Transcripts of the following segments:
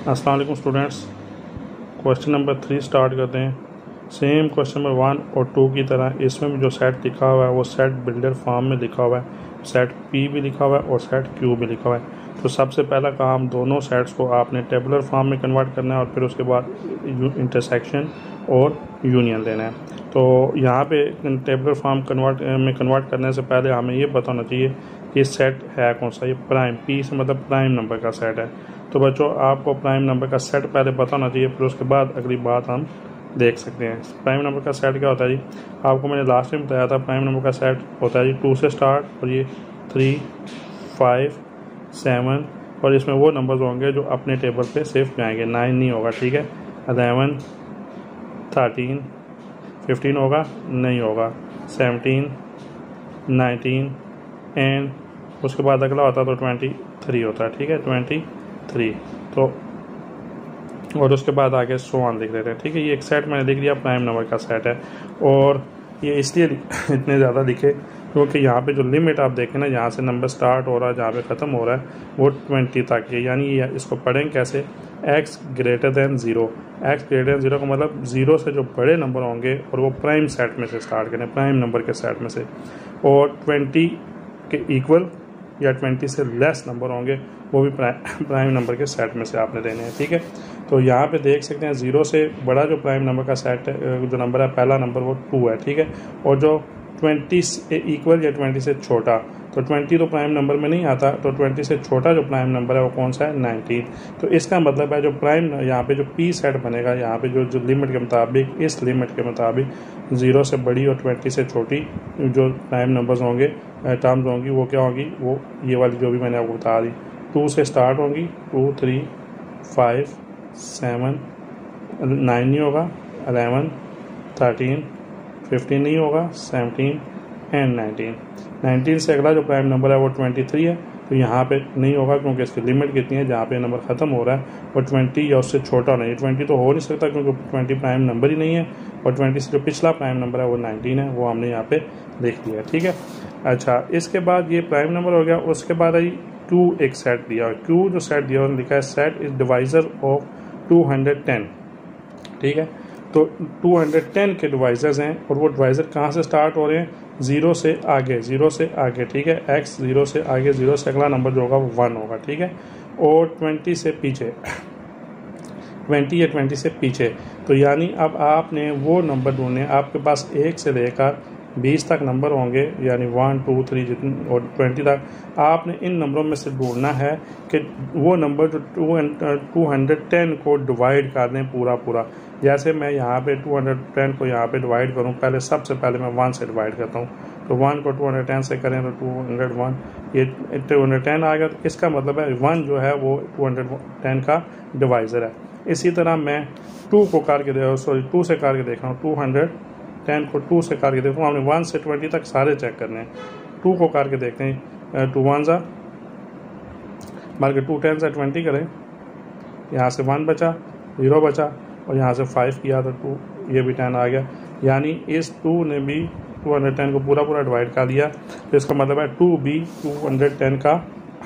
अस्सलाम वालेकुम students. Question number 3 start करते हैं। सेम क्वेश्चन नंबर 1 और 2 की तरह इसमें भी जो सेट लिखा हुआ है वो सेट बिल्डर फॉर्म में लिखा हुआ है। सेट पी भी लिखा हुआ है और सेट क्यू भी लिखा हुआ है। तो सबसे पहला काम दोनों सेट्स को आपने टेबुलर फॉर्म में कन्वर्ट करना है और फिर उसके बाद इंटरसेक्शन और यूनियन लेना है। तो यहाँ पे टेबुलर फॉर्म कन्वर्ट करने से पहले हमें ये पता होना चाहिए कि सेट है कौन सा। ये प्राइम, पी से मतलब प्राइम नंबर का सेट है। तो बच्चों आपको प्राइम नंबर का सेट पहले पता होना चाहिए, फिर उसके बाद अगली बात हम देख सकते हैं। प्राइम नंबर का सेट क्या होता है जी? आपको मैंने लास्ट में बताया था प्राइम नंबर का सेट होता है जी 2 से स्टार्ट और ये 3, 5, 7 और इसमें वो नंबर्स होंगे जो अपने टेबल पे सिर्फ जाएंगे। 9 नहीं होगा, ठीक है। 11, 13, 15 होगा नहीं होगा, 17, 19 एंड उसके बाद अगला होता है तो 23 होता है, ठीक है। 23 तो और उसके बाद आगे 100 लिख देते हैं, ठीक है। ये एक सेट मैंने लिख दिया, प्राइम नंबर का सेट है। और ये इसलिए इतने ज़्यादा लिखे क्योंकि यहाँ पे जो लिमिट आप देखें ना, यहाँ से नंबर स्टार्ट हो रहा है, जहाँ पे ख़त्म हो रहा है वो 20 तक है। यानी इसको पढ़ें कैसे? x greater than 0। x greater than 0 का मतलब 0 से जो बड़े नंबर होंगे और वो प्राइम सेट में से स्टार्ट करें, प्राइम नंबर के सेट में से, और 20 के इक्वल या 20 से लेस नंबर होंगे वो भी प्राइम नंबर के सेट में से आपने देने हैं, ठीक है। तो यहाँ पे देख सकते हैं 0 से बड़ा जो प्राइम नंबर का सेट है, जो नंबर है पहला नंबर वो 2 है, ठीक है। और जो 20 से इक्वल या 20 से छोटा, तो 20 तो प्राइम नंबर में नहीं आता, तो 20 से छोटा जो प्राइम नंबर है वो कौन सा है? 19। तो इसका मतलब है जो प्राइम यहाँ पे जो पी सेट बनेगा, यहाँ पे जो लिमिट के मुताबिक, इस लिमिट के मुताबिक 0 से बड़ी और 20 से छोटी जो प्राइम नंबर्स होंगे, टर्म्स होंगी, वो क्या होंगी? वो ये वाली जो भी मैंने आपको बता दी। 2 से स्टार्ट होंगी, 2, 3, 5, 7, 9 नहीं होगा, 11, 13, 15 नहीं होगा, 17 एंड 19 से अगला जो प्राइम नंबर है वो 23 है। तो यहाँ पे नहीं होगा क्योंकि इसकी लिमिट कितनी है, जहाँ पे नंबर ख़त्म हो रहा है और 20 या उससे छोटा नहीं। 20 तो हो नहीं सकता क्योंकि 20 प्राइम नंबर ही नहीं है, और 20 से जो पिछला प्राइम नंबर है वो 19 है, वो हमने यहाँ पे लिख दिया, ठीक है। अच्छा, इसके बाद ये प्राइम नंबर हो गया। उसके बाद आई क्यू एक सेट दिया। क्यू जो सेट दिया उन्होंने लिखा है सेट इज डिवाइजर ऑफ 210, ठीक है। तो 210 के डिवाइजर्स हैं और वो डिवाइजर कहाँ से स्टार्ट हो रहे हैं? 0 से आगे, 0 से आगे, ठीक है। x 0 से आगे, 0 से अगला नंबर जो होगा वो 1 होगा, ठीक है। और 20 से पीछे, 20 या 20 से पीछे। तो यानी अब आपने वो नंबर ढूंढने, आपके पास 1 से लेकर 20 तक नंबर होंगे, यानी 1, 2, 3 जितने और 20 तक आपने इन नंबरों में से ढूंढना है कि वो नंबर जो 210 को डिवाइड कर दें पूरा। जैसे मैं यहाँ पे 210 को यहाँ पे डिवाइड करूँ, पहले सबसे पहले मैं 1 से डिवाइड करता हूँ। तो 1 को 210 से करें तो 201, ये 210 आ गया। तो इसका मतलब है 1 जो है वो 210 का डिवाइज़र है। इसी तरह मैं 2 को करके 2 से करके देख रहा हूँ, 210 को 2 से करके देखूँ। हमने 1 से 20 तक सारे चेक करने हैं। 2 को करके देखते हैं, 2 1 सा बल्कि 2 10 से 20 करें, यहाँ से 1 बचा, 0 बचा, और यहाँ से 5 किया तो 2, ये भी 10 आ गया। यानी इस 2 ने भी 210 को पूरा डिवाइड कर दिया। तो इसका मतलब है 2 भी 210 का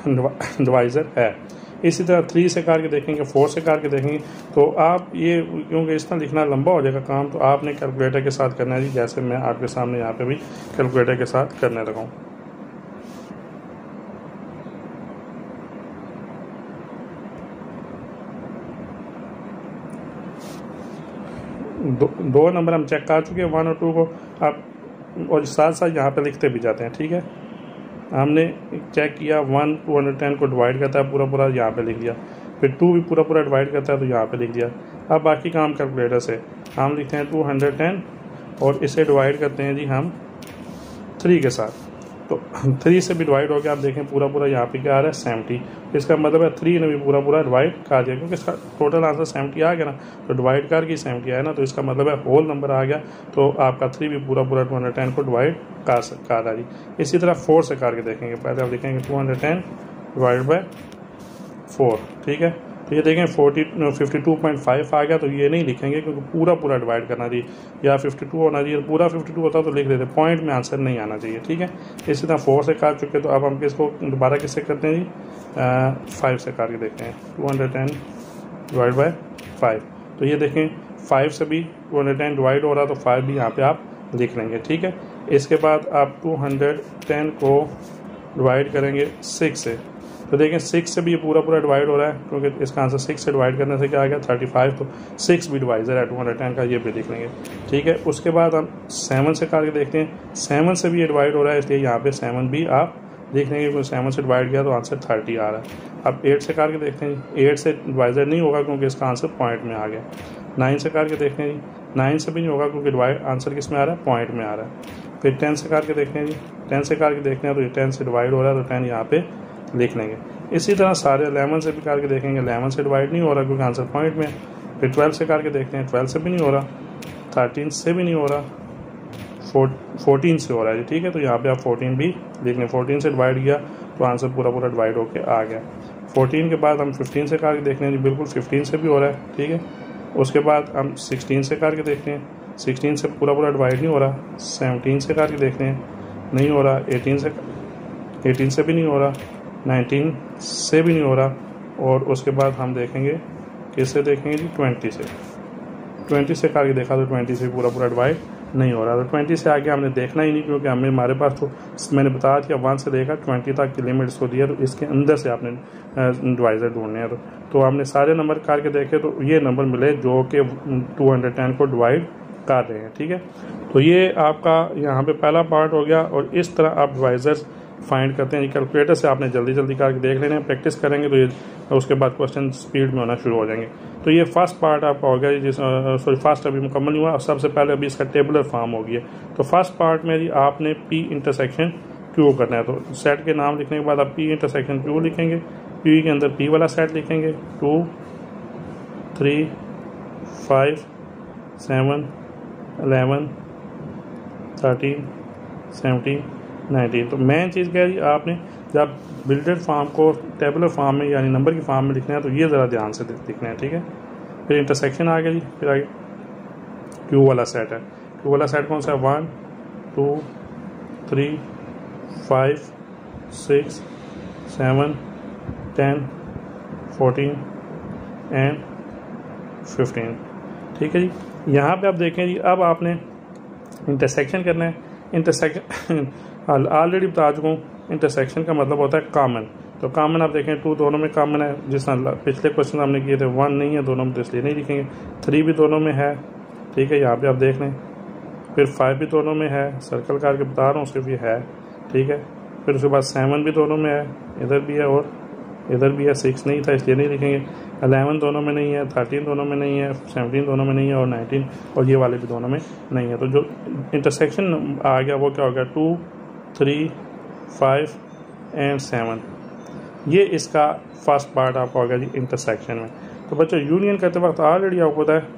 डिवाइज़र है। इसी तरह 3 से करके देखेंगे, 4 से करके देखेंगे। तो आप ये, क्योंकि इस तरह लिखना लंबा हो जाएगा काम, तो आपने कैलकुलेटर के साथ करना है जी, जैसे मैं आपके सामने यहाँ पे भी कैलकुलेटर के साथ करने लगा हूँ। दो नंबर हम चेक कर चुके हैं, 1 और 2 को आप, और साथ साथ यहाँ पे लिखते भी जाते हैं, ठीक है। हमने चेक किया 1 210 को डिवाइड करता है पूरा, यहाँ पे लिख दिया। फिर 2 भी पूरा डिवाइड करता है तो यहाँ पे लिख दिया। अब बाकी काम कैलकुलेटर से हम लिखते हैं 210 और इसे डिवाइड करते हैं जी हम 3 के साथ। तो 3 से भी डिवाइड हो गया, आप देखें पूरा यहाँ पे क्या आ रहा है? 70। इसका मतलब है 3 ने भी पूरा डिवाइड कर दिया, क्योंकि इसका टोटल आंसर 70 आ गया ना, तो डिवाइड करके 70 आया ना, तो इसका मतलब है होल नंबर आ गया। तो आपका 3 भी पूरा 210 को डिवाइड कर रहा जी। इसी तरह 4 से करके देखेंगे। पहले आप लिखेंगे 210 डिवाइड बाय 4, ठीक है। तो ये देखें 52.5 आ गया। तो ये नहीं लिखेंगे क्योंकि पूरा डिवाइड करना चाहिए, या 52 होना चाहिए। पूरा 52 होता तो लिख देते, पॉइंट में आंसर नहीं आना चाहिए, ठीक है। इसी तरह 4 से कर चुके, तो अब हम किसको दोबारा किससे करते हैं जी? 5 से करके देखते हैं। 210 डिवाइड बाय 5। तो ये देखें 5 से भी 210 डिवाइड हो रहा, तो 5 भी यहाँ पे आप लिख लेंगे, ठीक है। इसके बाद आप 210 को डिवाइड करेंगे 6 से, तो देखें 6 से भी ये पूरा डिवाइड हो रहा है, क्योंकि इसका आंसर 6 से डिवाइड करने से क्या आ गया 35, तो 6 भी डिवाइजर है 210 का, ये भी लिख लेंगे, ठीक है। उसके बाद हम 7 से करके देखते हैं, 7 से भी ये डिवाइड हो रहा है, इसलिए यहाँ पे 7 भी आप देख लेंगे, क्योंकि 7 से डिवाइड किया तो आंसर 30 आ रहा है। अब 8 से करके देखते हैं, 8 से डिवाइजर नहीं होगा क्योंकि इसका आंसर पॉइंट में आ गया। 9 से करके देखते हैं जी, 9 से भी नहीं होगा क्योंकि डिवाइड आंसर किस में आ रहा है, पॉइंट में आ रहा है। फिर 10 से करके देखते हैं जी, 10 से करके देखते हैं तो ये 10 से डिवाइड हो रहा है, तो 10 यहाँ पे लिख लेंगे। इसी तरह सारे 11 से भी करके देखेंगे, 11 से डिवाइड नहीं हो रहा क्योंकि आंसर पॉइंट में। फिर 12 से करके देखते हैं, 12 से भी नहीं हो रहा, 13 से भी नहीं हो रहा, 14 से हो रहा है, ठीक है। तो यहाँ पे आप 14 भी लिख लें, 14 से डिवाइड किया तो आंसर पूरा डिवाइड होके आ गया। 14 के बाद हम 15 से करके देखते हैं जी, बिल्कुल 15 से भी हो रहा है, ठीक है। उसके बाद हम 16 से करके देखते हैं, 16 से पूरा डिवाइड नहीं हो रहा। 17 से करके देखते हैं, नहीं हो रहा। 18 से भी नहीं हो रहा, 19 से भी नहीं हो रहा। और उसके बाद हम देखेंगे किससे देखेंगे जी, 20 से करके देखा तो 20 से पूरा डिवाइड नहीं हो रहा। तो 20 से आगे हमने देखना ही नहीं, क्योंकि हमारे पास तो मैंने बताया था 1 से लेकर 20 तक की लिमिट इसको दिया, तो इसके अंदर से आपने डिवाइजर ढूंढने हैं। तो हमने सारे नंबर करके देखे तो ये नंबर मिले जो कि 210 को डिवाइड कर रहे हैं, ठीक है। तो ये आपका यहाँ पे पहला पार्ट हो गया। और इस तरह आप डिवाइजर्स फाइंड करते हैं। कैलकुलेटर से आपने जल्दी करके देख लेना है, प्रैक्टिस करेंगे तो ये उसके बाद क्वेश्चन स्पीड में होना शुरू हो जाएंगे। तो ये फर्स्ट पार्ट आपका हो गया, फर्स्ट अभी मुकम्मल हुआ। और सबसे पहले अभी इसका टेबुलर फॉर्म हो गया। तो फर्स्ट पार्ट में जी आपने P इंटरसेक्शन Q करना है। तो सेट के नाम लिखने के बाद आप P इंटरसेक्शन Q लिखेंगे, P के अंदर P वाला सेट लिखेंगे, 2 3 5 7 11 13 17 19। तो मेन चीज़ क्या है जी, आपने जब बिल्डेड फॉर्म को टेबुलर फॉर्म में यानी नंबर की फॉर्म में लिखना है तो ये ज़रा ध्यान से लिखना है, ठीक है। फिर इंटरसेक्शन आ गया जी, फिर आगे Q वाला सेट है। Q वाला सेट कौन सा है, 1 2 3 5 6 7 10 14 एंड 15, ठीक है जी। यहाँ पे आप देखें जी, अब आपने इंटरसेक्शन करना है। इंटरसेक्शन ऑलरेडी बता चुका हूँ, इंटरसेक्शन का मतलब होता है कॉमन। तो कॉमन आप देखें 2 दोनों में कॉमन है, जिस पिछले क्वेश्चन हमने किए थे 1 नहीं है दोनों में, तो इसलिए नहीं लिखेंगे। 3 भी दोनों में है, ठीक है, यहाँ पे आप देख लें। फिर 5 भी दोनों में है, सर्कल करके बता रहा हूँ सिर्फ ये है, ठीक है। फिर उसके बाद 7 भी दोनों में है, इधर भी है और इधर भी है। 6 नहीं था इसलिए नहीं लिखेंगे। 11 दोनों में नहीं है, 13 दोनों में नहीं है, 17 दोनों में नहीं है और 19 और ये वाले भी दोनों में नहीं है। तो जो इंटरसेक्शन आ गया वो क्या हो गया, 2 3 5 एंड 7। ये इसका फर्स्ट पार्ट आपका हो गया जी इंटरसेक्शन में। तो बच्चों यूनियन करते वक्त ऑलरेडी आपको पता है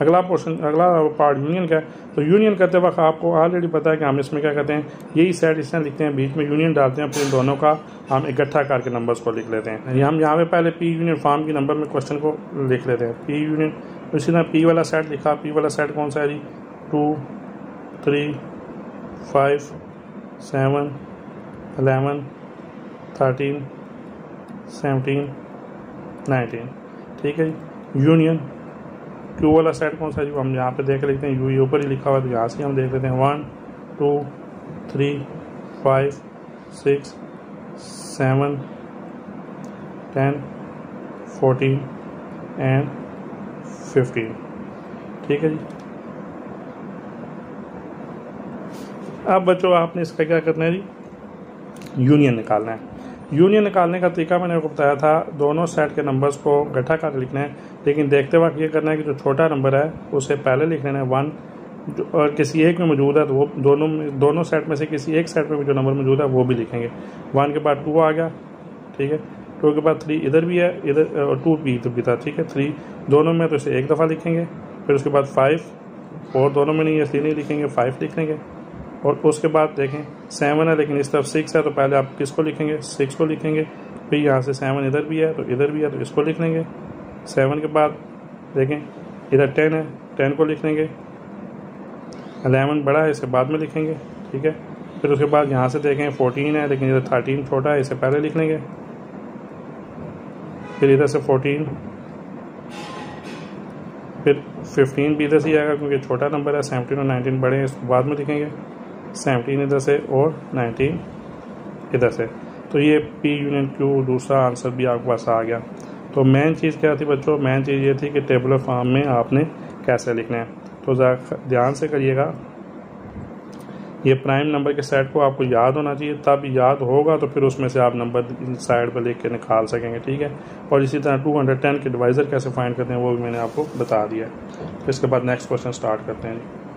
अगला पार्ट यूनियन का है। तो यूनियन करते वक्त आपको ऑलरेडी पता है कि हम इसमें क्या करते हैं, यही सेट इसमें लिखते हैं, बीच में यूनियन डालते हैं, फिर इन दोनों का हम इकट्ठा करके नंबर्स को लिख लेते हैं। हम यहाँ पे पहले P यूनियन फॉर्म की नंबर में क्वेश्चन को लिख लेते हैं, P यूनियन। इसी तरह P वाला सेट लिखा, P वाला सेट कौन सा है जी, 2 3 5 7 11 13 17 19, ठीक है जी। यूनियन Q वाला सेट कौन सा है जी, हम यहाँ पे देख लेते हैं, यू ऊपर ही लिखा हुआ है तो यहाँ से हम देख लेते हैं 1 2 3 5 6 7 10 14 एंड 15, ठीक है जी। अब बच्चों आपने इसका क्या करना है जी, यूनियन निकालना है। यूनियन निकालने का तरीका मैंने आपको बताया था, दोनों सेट के नंबर्स को इकट्ठा कर लिखना है, लेकिन देखते वक्त ये करना है कि जो छोटा नंबर है उसे पहले लिख लेना है 1, और किसी एक में मौजूद है तो वो दोनों सेट में से किसी एक सेट में भी जो नंबर मौजूद है वो भी लिखेंगे। 1 के बाद 2 आ गया, ठीक है, 2 के बाद 3 इधर भी है, इधर और 2 भी इधर भी था, ठीक है। 3 दोनों में तो इसे एक दफ़ा लिखेंगे। फिर उसके बाद 5 4 दोनों में नहीं है इसलिए नहीं लिखेंगे, 5 लिख लेंगे। और उसके बाद देखें 7 है लेकिन इस तरफ 6 है, तो पहले आप किसको लिखेंगे, 6 को लिखेंगे। फिर यहाँ से 7 इधर भी है तो इधर भी है तो इसको लिख लेंगे। 7 के बाद देखें इधर 10 है, 10 को लिख लेंगे। 11 बड़ा है इसे बाद में लिखेंगे, ठीक है। फिर उसके बाद यहाँ से देखें 14 है लेकिन इधर 13 छोटा है, इसे पहले लिख लेंगे। फिर इधर से 14, फिर 15 भी इधर से ही आएगा क्योंकि छोटा नंबर है, 17 और 19 बड़े हैं, इसको बाद में लिखेंगे। 17 इधर से और 19 इधर से। तो ये P यूनियन Q दूसरा आंसर भी आपके पास आ गया। तो मेन चीज़ क्या थी बच्चों, मेन चीज़ ये थी कि टेबुलर फॉर्म में आपने कैसे लिखना है। तो ध्यान से करिएगा, ये प्राइम नंबर के सेट को आपको याद होना चाहिए, तब याद होगा तो फिर उसमें से आप नंबर साइड पर लिख के निकाल सकेंगे, ठीक है। और इसी तरह 210 के डिवाइज़र कैसे फाइंड करते हैं वो भी मैंने आपको बता दिया है। तो इसके बाद नेक्स्ट क्वेश्चन स्टार्ट करते हैं।